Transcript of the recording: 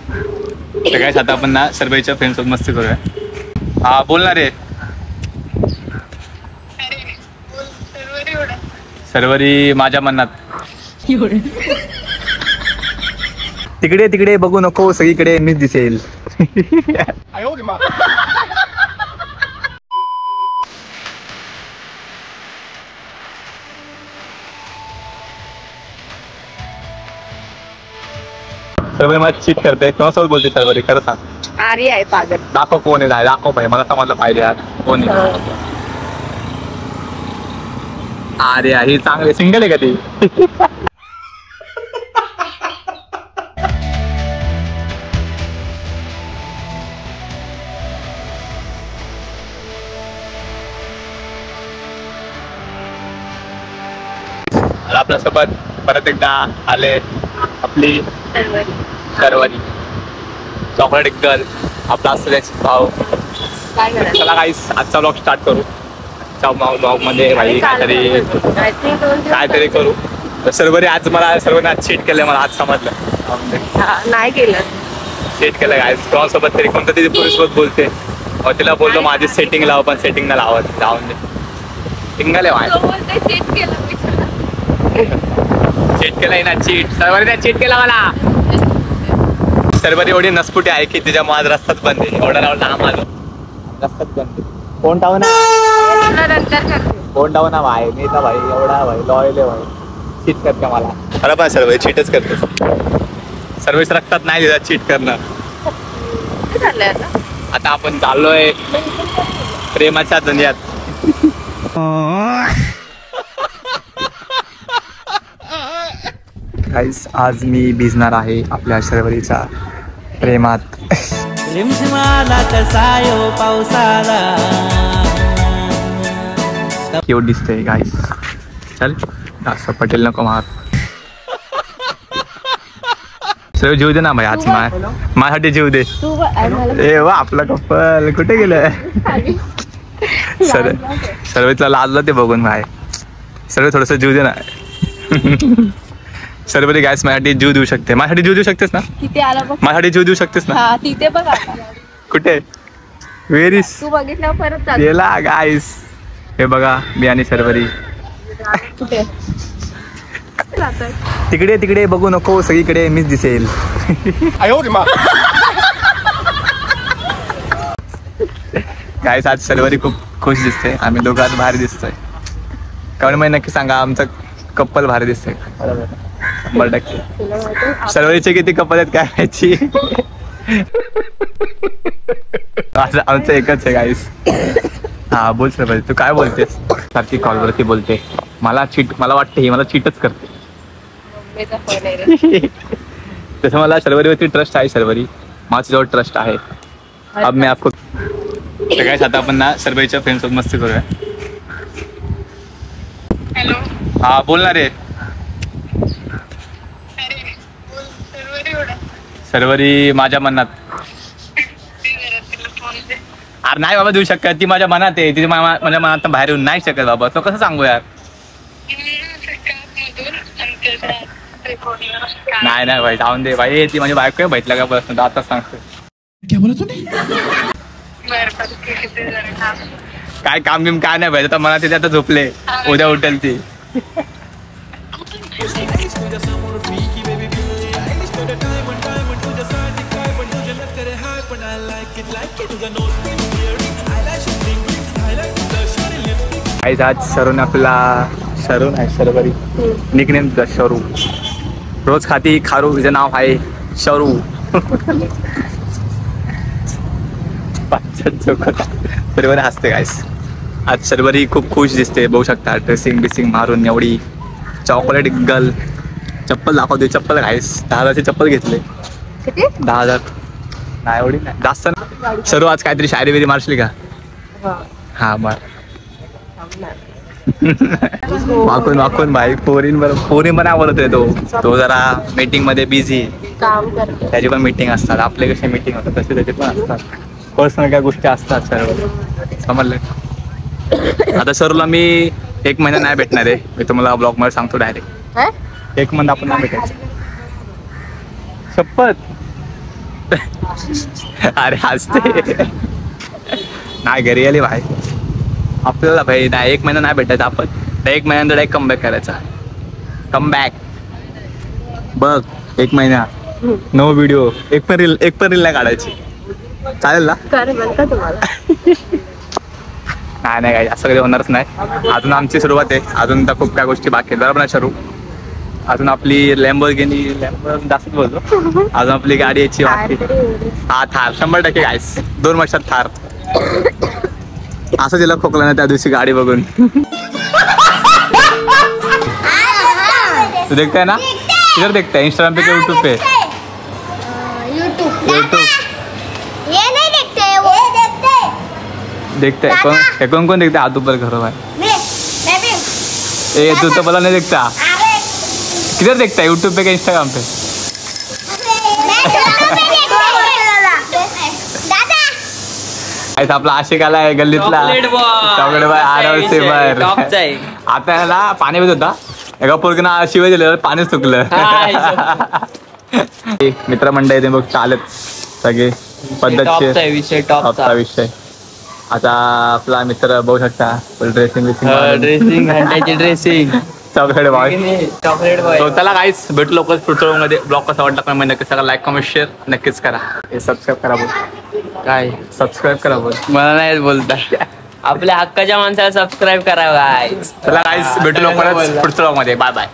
तर काय आता आपण ना सर्वेच्या फ्रेंड सोबत मस्ती करूया. हा बोलणार आहे. सर्वरी माझ्या मनात. तिकडे तिकडे बघू नको, सगळीकडे मीच दिसेल. सर्वरी मला चीट करते. कोणासोबत बोलते सर्वरी? खरं सांग. आर्य आहे पागल. दाखव कोण आहे. दाखव पाहिजे मला, समजलं पाहिजे यार कोण आहे. अरे ही चांगली सिंगल आहे का ती? आपल्यासोबत परत एकदा आले आपली सर्वरी चॉकलेट गर्ल, आपला भाऊ. चला गाईस आजचा व्लॉग स्टार्ट करू. ब्लॉग मध्ये भाई काहीतरी करू. सर्वरी आज मला सर्वांनी आज चीट केलं, मला आज समजलं. नाही केलं चीट केलं गाईस. कोणासोबत तरी कोणत्या तरी पुरुषसोबत बोलते. मग तिला बोललो माझी सेटिंग लाव, पण सेटिंग न लावत. जाऊन दे सिंगल आहे. चीट केलंय ना चीट. सर्वरी चीट केला मला. सर्वरी एवढी नसपुटी आहे की तिच्या माझ रस्त्यात बंद आहे. एवढा लांब आलो रस्त्यात बंद आहे. फोन टावू ना, फोन टावू ना भाई. मी तर भाई एवढा भाई लॉयल आहे भाई. चीट करते मला. बरं पण सर्व चीटच करते. सर्विस रक्तात नाही दिला चीट करणं. आता आपण चाललोय प्रेमाच्या दुनियात. गाईस आज मी भिजणार आहे आपल्या सर्वरीच्या प्रेमात. क्यूट दिसतंय गाईस. चल जास्त पटेल नको मार. सर्व जीव दे ना भाई आज. माझ्यासाठी जीव दे. ए वा आपला कपल कुठे गेलं? सर्वेतला लाजलं ते बघून भाई. सर्व थोडस जीव दे ना. सर्वरी गाईस माझ्यासाठी जीव देऊ शकते. माझ्यासाठी जीव देऊ शकतेस ना? माझ्यासाठी जीव देऊ शकतेस ना? तिथे बघा कुठे? वेरीस तू बघितल्यावर परत गेला गाईस. हे बघा मी आणि सर्वरी. तिकडे तिकडे बघू नको, सगळीकडे मीच दिसेल. गाईस आज सर्वरी खूप खुश दिसते. आम्ही दोघं आज भारी दिसतोय. कारण मग नक्की सांगा आमचं कपल भारी दिसतंय. 100%. सर्वरीचे किती कपल आहेत काय माहिती. आमचं एकच आहे गाईस. हा बोल सर्वरी तू काय बोलतेस? सारखी कॉलवरती बोलते. मला वाटतं ही मला चीटच करते. तसं मला सर्वरीवरती ट्रस्ट आहे. सर्वरी माझ्याजवळ ट्रस्ट आहे. अब मैं आपको काय आता आपण ना सर्वेच्या फ्रेंड सोबत मस्ती करूया. हॅलो. हा बोलणार आहे. सर्वरी माझ्या मनात. अरे नाही बाबा देऊ शकत. ती माझ्या मनात आहे. ती माझ्या मनात बाहेर येऊन नाही शकत बाबा. तो कसं सांगू यार. नाही नाही भाई जाऊन दे भाई. ती माझी बायको भेटला का बस आता सांगतो. काय काम बिम काय नाही पाहिजे. तर मनात येते आता झोपले. उद्या उठेल ती. आज शरून आपला शरून आहे सर्वरी निकनेम शरू. रोज खाती खारू. हिचं नाव आहे शरू. सर्वरी हसते गाईस. आज सर्वरी खूप खुश दिसते. बघू शकता ड्रेसिंग बिसिंग मारून एवढी चॉकलेट गर्ल. चप्पल दाखवते. चप्पल गाईस 10,000ची चप्पल घेतले. 10,000 नाही एवढी नाही जास्त ना. सर्व आज काहीतरी शायरी बिरी मारशील का? हा मार. वाकून वाकून भाई पोरीन पण आवडत आहे. तो जरा मीटिंग मध्ये बिझी. त्याची पण मीटिंग असतात. आपले कसे मीटिंग होतात तसे त्याचे पण असतात. पर्सनल काय गोष्टी असतात सर्व. समजले. आता सर्वला मी 1 महिना नाही भेटणार आहे. मी तुम्हाला ब्लॉग मध्ये सांगतो डायरेक्ट. 1 महिना आपण नाही भेटायचं. शपथ अरे हसते नाही घरी आली भाई आपल्याला भाई नाही 1 महिना नाही भेटायचा आपण 1 महिन्यानंतर एक कमबॅक करायचा कमबॅक बघ 1 महिना नो व्हिडिओ एक पण रील नाही काढायची चालेल ना नाही काय असं कधी होणारच नाही अजून आमची सुरुवात आहे अजून तर खूप काय गोष्टी बाकी आहेत बरोबर ना शरू अजून आपली लॅम्बोर्गिनी जास्त बोलतो अजून आपली गाडी यायची बाकी हा थार 100% गायस 2 वर्षात थार असं तिला खोकला ना त्या दिवशी गाडी बघून तू देखताय ना किधर देखता है इंस्टाग्राम पे क्या यूट्यूब पे यूट्यूब ये नहीं देखते वो देखते हैं कौन देखता है हाथ ऊपर करो भाई मैं भी ए तू तो बोला नहीं देखता किधर देखता है यूट्यूब पे क्या इंस्टाग्राम पे आपला आशिक आलाय गल्लीतला चॉकलेट बाय आरवसे बाहेर आता याला पाणी पित होता एका पोरगीना शिवाय दिलं पाणीच चुकलं मित्रमंडळी ते बघ चालत सगळे पद्धतशीर विषय टॉपचा विषय आता आपला मित्र बघू शकता dressing dressing chocolate boy chocolate boy तो चला गाईस भेटू लवकरच पुढच्या मध्ये ब्लॉग कसा वाटला पण नक्कीच करा लाईक कमेंट शेअर नक्कीच करा हे सबस्क्राईब करा बोल काय सबस्क्राईब करा बोल मला नाही बोलता आपल्या हक्काच्या माणसाला सबस्क्राईब करा गाईस चला गाईस भेटू लवकरच पुढच्या ब्लॉग मध्ये बाय बाय